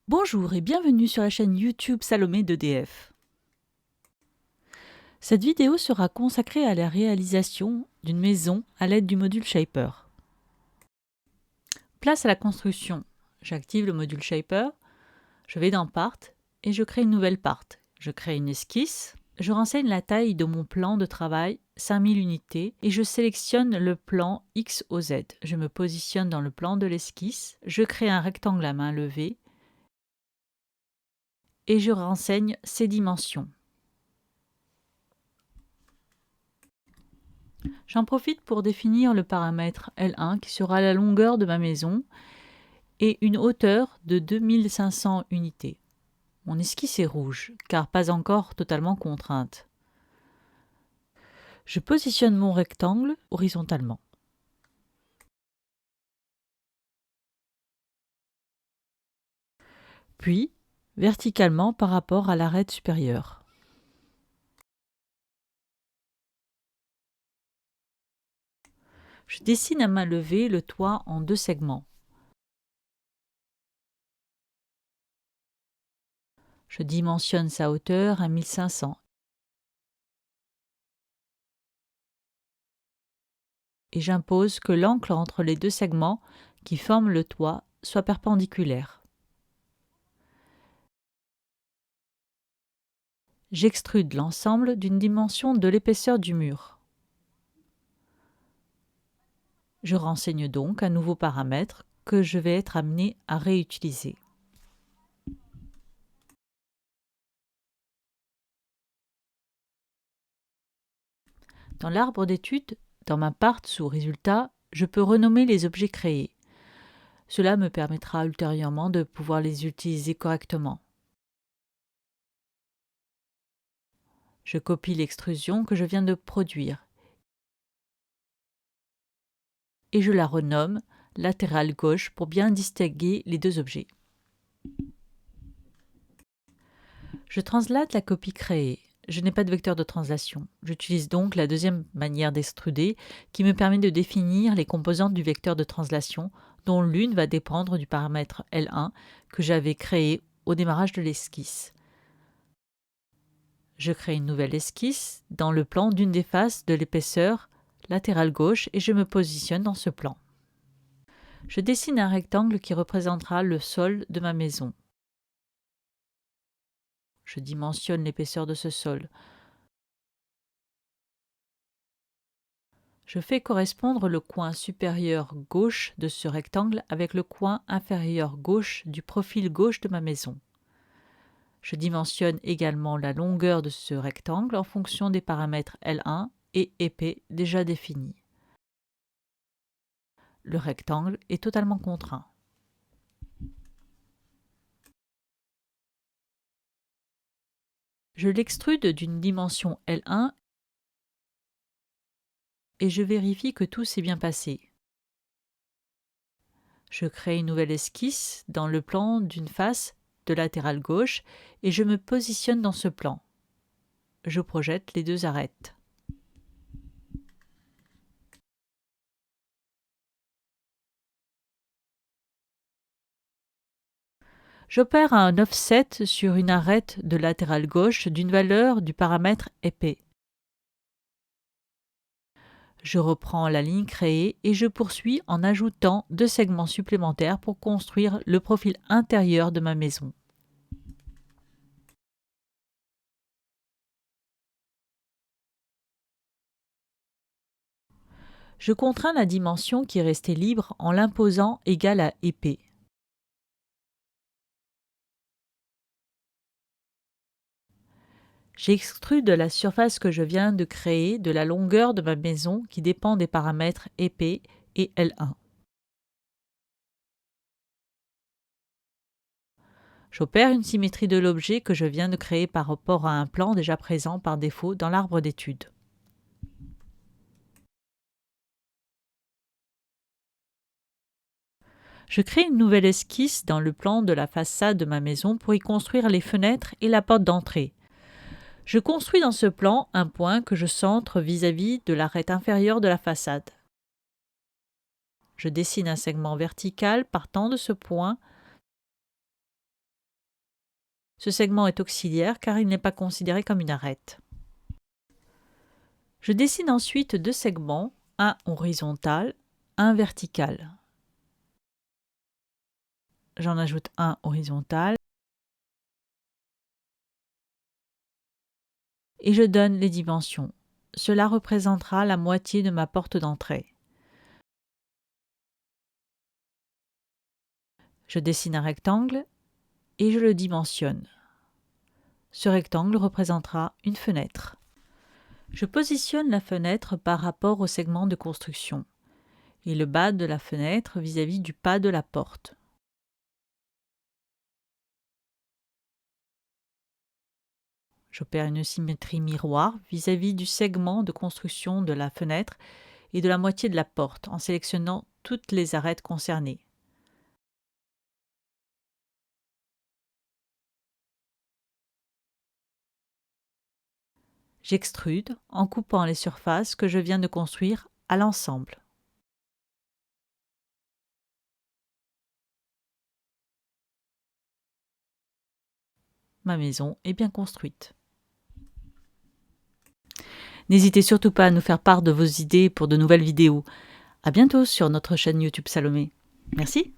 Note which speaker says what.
Speaker 1: Bonjour et bienvenue sur la chaîne YouTube Salomé d'EDF. Cette vidéo sera consacrée à la réalisation d'une maison à l'aide du module Shaper. Place à la construction. J'active le module Shaper, je vais dans Part et je crée une nouvelle part. Je crée une esquisse, je renseigne la taille de mon plan de travail, 5000 unités, et je sélectionne le plan X au Z. Je me positionne dans le plan de l'esquisse, je crée un rectangle à main levée et je renseigne ses dimensions. J'en profite pour définir le paramètre L1 qui sera la longueur de ma maison et une hauteur de 2500 unités. Mon esquisse est rouge car pas encore totalement contrainte. Je positionne mon rectangle horizontalement. Puis verticalement par rapport à l'arête supérieure. Je dessine à main levée le toit en 2 segments. Je dimensionne sa hauteur à 1500 et j'impose que l'angle entre les 2 segments qui forment le toit soit perpendiculaire. J'extrude l'ensemble d'une dimension de l'épaisseur du mur. Je renseigne donc un nouveau paramètre que je vais être amené à réutiliser. Dans l'arbre d'études, dans ma part sous résultat, je peux renommer les objets créés. Cela me permettra ultérieurement de pouvoir les utiliser correctement. Je copie l'extrusion que je viens de produire et je la renomme latérale gauche pour bien distinguer les deux objets. Je translate la copie créée. Je n'ai pas de vecteur de translation. J'utilise donc la deuxième manière d'extruder qui me permet de définir les composantes du vecteur de translation dont l'une va dépendre du paramètre L1 que j'avais créé au démarrage de l'esquisse. Je crée une nouvelle esquisse dans le plan d'une des faces de l'épaisseur latérale gauche et je me positionne dans ce plan. Je dessine un rectangle qui représentera le sol de ma maison. Je dimensionne l'épaisseur de ce sol. Je fais correspondre le coin supérieur gauche de ce rectangle avec le coin inférieur gauche du profil gauche de ma maison. Je dimensionne également la longueur de ce rectangle en fonction des paramètres L1 et EP déjà définis. Le rectangle est totalement contraint. Je l'extrude d'une dimension L1 et je vérifie que tout s'est bien passé. Je crée une nouvelle esquisse dans le plan d'une face de latérale gauche et je me positionne dans ce plan. Je projette les deux arêtes. J'opère un offset sur une arête de latérale gauche d'une valeur du paramètre épais. Je reprends la ligne créée et je poursuis en ajoutant 2 segments supplémentaires pour construire le profil intérieur de ma maison. Je contrains la dimension qui est restée libre en l'imposant égale à épais. J'extrude la surface que je viens de créer de la longueur de ma maison qui dépend des paramètres épais et L1. J'opère une symétrie de l'objet que je viens de créer par rapport à un plan déjà présent par défaut dans l'arbre d'études. Je crée une nouvelle esquisse dans le plan de la façade de ma maison pour y construire les fenêtres et la porte d'entrée. Je construis dans ce plan un point que je centre vis-à-vis de l'arête inférieure de la façade. Je dessine un segment vertical partant de ce point Ce segment est auxiliaire car il n'est pas considéré comme une arête. Je dessine ensuite deux segments, un horizontal, un vertical. J'en ajoute un horizontal et je donne les dimensions. Cela représentera la moitié de ma porte d'entrée. Je dessine un rectangle et je le dimensionne. Ce rectangle représentera une fenêtre. Je positionne la fenêtre par rapport au segment de construction et le bas de la fenêtre vis-à-vis du pas de la porte. J'opère une symétrie miroir vis-à-vis du segment de construction de la fenêtre et de la moitié de la porte en sélectionnant toutes les arêtes concernées. J'extrude en coupant les surfaces que je viens de construire à l'ensemble. Ma maison est bien construite. N'hésitez surtout pas à nous faire part de vos idées pour de nouvelles vidéos. À bientôt sur notre chaîne YouTube Salomé. Merci.